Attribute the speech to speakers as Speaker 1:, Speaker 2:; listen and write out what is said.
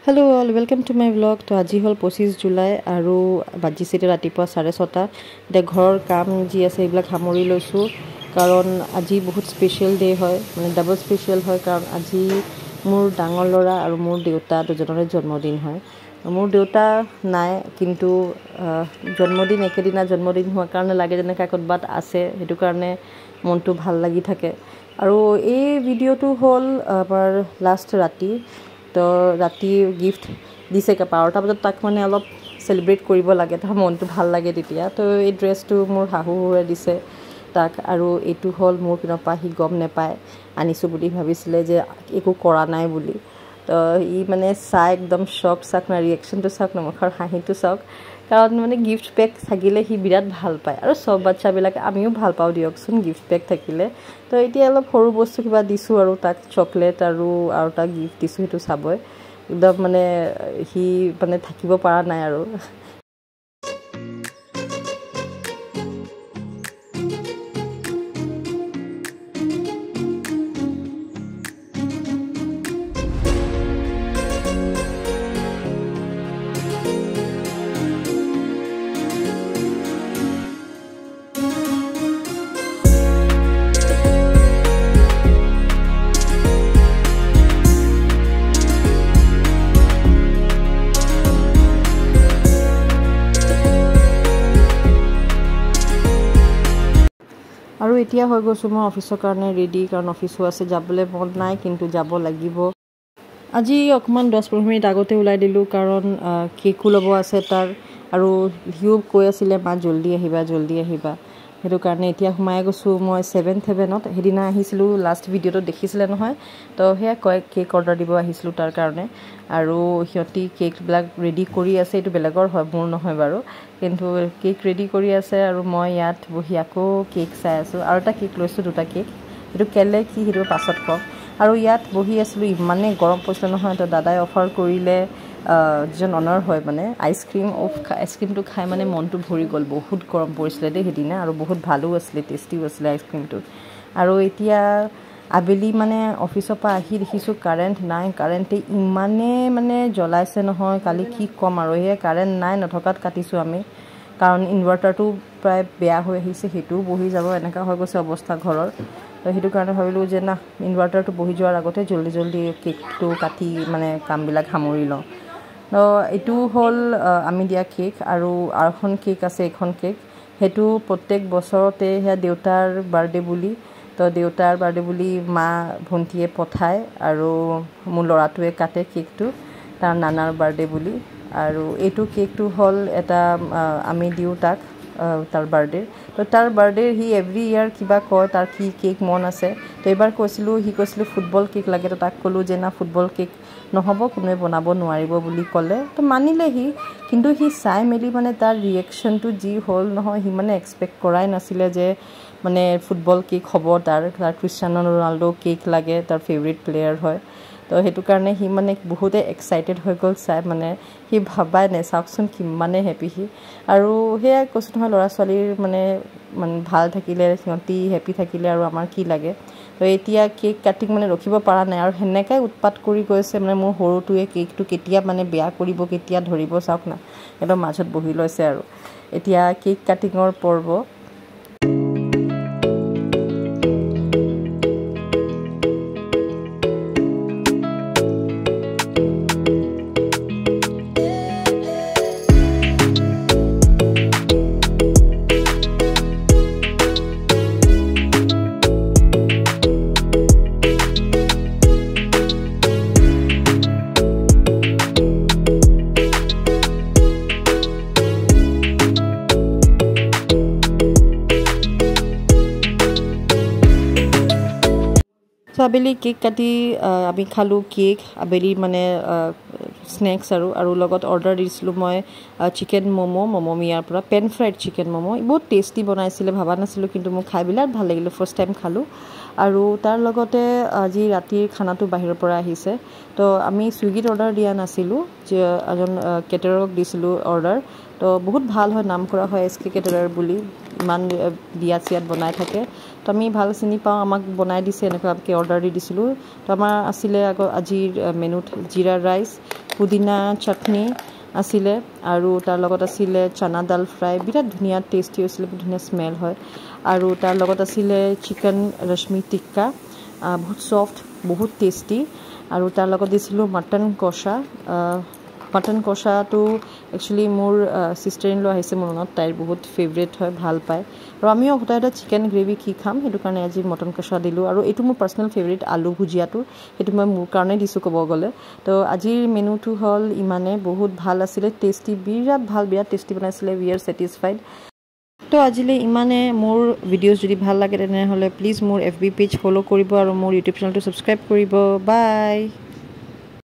Speaker 1: Hello all, welcome to my vlog. তো আজি হল 25 July আৰু বাজিছে ৰাতিপুৱা 6:30 দে ঘৰৰ কাম যি আছে এইবিলাক সামৰি লৈছো কাৰণ আজি বহুত স্পেশাল ডে হয় মানে ডাবল স্পেশাল হয় কাৰণ আজি মোৰ ডাঙৰ ল'ৰা আৰু মোৰ দেউতা দুজনৰে জন্মদিন হয় মোৰ দেউতা নাই কিন্তু জন্মদিন একেদিনা জন্মদিন হোৱাৰ কাৰণে লাগে যেনে কাকতবাত আছে হেতু কাৰণে মনটো ভাল লাগি থাকে আৰু এই ভিডিওটো হল আমাৰ লাষ্ট ৰাতি তো ৰাতি গিফট দিছে কা 12টা বজাত তাক মানে অলপ সেলিব্ৰেট কৰিব লাগে তা মনটো ভাল লাগে তেতিয়া তো এই ড্ৰেছটো মোৰ হাহুৰে দিছে তাক আৰু এটো হল মোৰ পিনপা হি গম নেপায় আনিছো বুলি ভাবিছিলে যে একো কৰা নাই বুলি তো ই মানে চাই একদম শক চাক না ৰিঅ্যাকশনটো চাক না মুখৰ হাঁহিটো চাক কাৰণ মানে গিফট পেক থাকিলে হি বিৰাট ভাল পায় আৰু সব বাচ্চাবিলাক আমিও ভাল পাও দিয়কচোন গিফট পেক থাকিলে তো এতিয়া অলপ সৰু বস্তু কিবা দিছো আৰু তাক চকলেট আৰু তা গিফট দিছো হেতু চাবই একদম মানে হি মানে থাকিব পৰা নাই আৰু আৰু এতিয়া হৈ গৈছো মই অফিসৰ কাৰণে ৰেডি কাৰণ অফিসও আছে যাবলৈ মন নাই কিন্তু যাব লাগিব আজি অকমান 10-15 মিনিট আগতে উলাই দিলো কাৰণ কেকু লব আছে তাৰ আৰু হিউ কৈ আছিল মা জলদি আহিবা হেতু কাৰণে এতিয়া ঘুমাই গৈছো মই 7th হেভেনত হেদিনা আহিছিলো লাষ্ট ভিডিওটো দেখিছিলে নহয় তো হেয়া কেক অৰ্ডাৰ দিব আহিছিলো তাৰ কাৰণে আৰু হিয়তি কেক ব্লাক ৰেডি কৰি আছে এটো বেলেগৰ হয় মোৰ নহয় বাৰু কিন্তু কেক ৰেডি কৰি আছে আৰু মই ইয়াত বহি আকৌ কেক চাই আছো আৰু এটা কেক লৈছো দুটা কেক এটো কেলে কি হিৰো পাছত কম আৰু ইয়াত বহি আছিলো ইমানে গৰম পৰিছে নহয় তো দাদাই অফাৰ কৰিলে জন অনাৰ হয় মানে আইসক্ৰীমটো খাই মানে মনটো ভৰি গল বহুত গৰম পৰিছিলে দে হেদিনা আৰু বহুত ভালো আছিল টেষ্টিও আছিল আইসক্ৰীমটো আৰু এতিয়া আবেলি মানে অফিসৰ পৰা আহি দেখিছো কাৰেন্ট নাই কাৰেন্টে ইমানে মানে জ্বলাইছে নহয় কালি কি কম আৰু হে কাৰেন্ট নাই নথকাত কাটিছো আমি কাৰণ ইনভাৰ্টাৰটো প্ৰায় বেয়া হৈ আহিছে হেতু বহি যাব এনেকা হৈ গৈছে অৱস্থা ঘৰৰ তো হেতু কাৰণে ভাবিলো যে না ইনভাৰ্টাৰটো বহি যোৱাৰ আগতে জলদি কেকটো কাটি মানে কামবিলাক সামৰি লওঁ তো এটো হল আমি দিয়া কেক আৰু আৰখন কেক আছে এখন কেক হেতু প্ৰত্যেক বছৰতে হে দেউতাৰ বাৰ্থডে বুলি তো দেউতাৰ বাৰ্থডে বুলি মা ভন্টিয়ে পঠায় আৰু মোৰ লৰাটোৱে কাটে কেকটো তাৰ নানাৰ বাৰ্থডে বুলি আৰু এটো কেকটো হল এটা আমি দিউ তাক তাৰ বাৰ্থডে তো তাৰ বাৰ্থডে হি এভৰি ইয়াৰ কিবা কয় তাৰ কি কেক মন আছে তো এবাৰ কৈছিলো ফুটবল কেক লাগে তো তাক কলো যে না ফুটবল কেক নহব কোনে বনাব নোৱাৰিব বুলি কলে তো মানিলে হি কিন্তু হি চাই মেলি মানে তাৰ ৰিঅ্যাকশনটো যি হল নহয় হি মানে এক্সপেক্ট কৰাই নাছিলে যে মানে ফুটবল কেক হ'ব তাৰ ক্ৰিশ্চিয়ানো ৰনাল্ডো কেক লাগে তাৰ ফেভাৰিট প্লেয়াৰ হয় তো হেতু কাৰণে হি মানে বহুতে এক্সাইটেড হৈ গল চাই মানে হি ভাবাই নাই চাওকচোন কি মানে হেপি হি আৰু হেয়া কৈছো নহয় লৰা ছোৱালীৰ মানে ভাল থাকিলে সিহঁতি হেপি থাকিলে আৰু আমাৰ কি লাগে তো এতিয়া কেক কাটিং মানে ৰখিব পৰা নাই আৰু হেনেকাই উৎপাত কৰি গৈছে মানে মোৰ হৰুটোৱে কেকটো কেতিয়া মানে বেয়া কৰিব কেতিয়া ধৰিব চাওক না একদম মাজত বহি লৈছে আৰু এতিয়া কেক কাটিংৰ পৰ্ব আবেলি কেক কাটি আমি খালো কেক আবেলি মানে স্নেক্স আৰু লগত অৰ্ডাৰ দিছিলো মই চিকেন মোমো মিয়াৰ পৰা পেন ফ্ৰাইড চিকেন মোমো বহুত টেষ্টি বনাইছিলে ভাবা নাছিলো কিন্তু মোক খাই বিৰাট ভাল লাগিলে ফাৰ্স্ট টাইম খালো আৰু তাৰ লগতে আজি ৰাতিৰ খানাটো বাহিৰৰ পৰা আহিছে তো আমি সুইগিত অৰ্ডাৰ দিয়া নাছিলো যে এজন কেটাৰক দিছিলো অৰ্ডাৰ তো বহুত ভাল হয় নাম কৰা হয় এসকে কেটাৰাৰ বুলি ইমান বিয়াত বনাই থাকে তো আমি ভাল চিনি পাওঁ আমাক বনাই দিছে এনেকৈ অৰ্ডাৰ দি দিছিলো তো আমাৰ আছিলে আজিৰ মেনুত জিৰা ৰাইস পুদিনা চাটনি আছিলে আৰু তাৰ লগত আছিলে চানা দাল ফ্ৰাই বিৰাট ধুনীয়া টেষ্টি হৈছিলে বহুত ধুনীয়া স্মেল হয় আৰু তাৰ লগত আছিলে চিকেন ৰশ্মি টিক্কা বহুত ছফ্ট বহুত টেষ্টি আৰু তাৰ লগত দিছিলোঁ মটন কষাটো একচুৱেলি মোৰ ছিষ্টাৰ ইন ল আহিছে মোৰ মনত তাইৰ বহুত ফেভৰেট হয় ভাল পায় আৰু আমিও সদায় চিকেন গ্ৰেভি কি খাম সেইটো কাৰণে আজি মটন কষা দিলোঁ আৰু এইটো মোৰ পাৰ্চনেল ফেভৰেট আলু ভুজিয়াটো সেইটো মই মোৰ কাৰণে দিছোঁ ক'ব গ'লে তো আজিৰ মেনুটো হ'ল ইমানে বহুত ভাল আছিলে টেষ্টি বিৰাট টেষ্টি বনাইছিলে উই আৰ ছেটিছফাইড তো আজিলৈ ইমানে মোৰ ভিডিঅ'জ যদি ভাল লাগে তেনেহ'লে প্লিজ মোৰ FB পেজ ফ'ল' কৰিব আৰু মোৰ ইউটিউব চেনেলটো ছাবস্ক্ৰাইব কৰিব বাই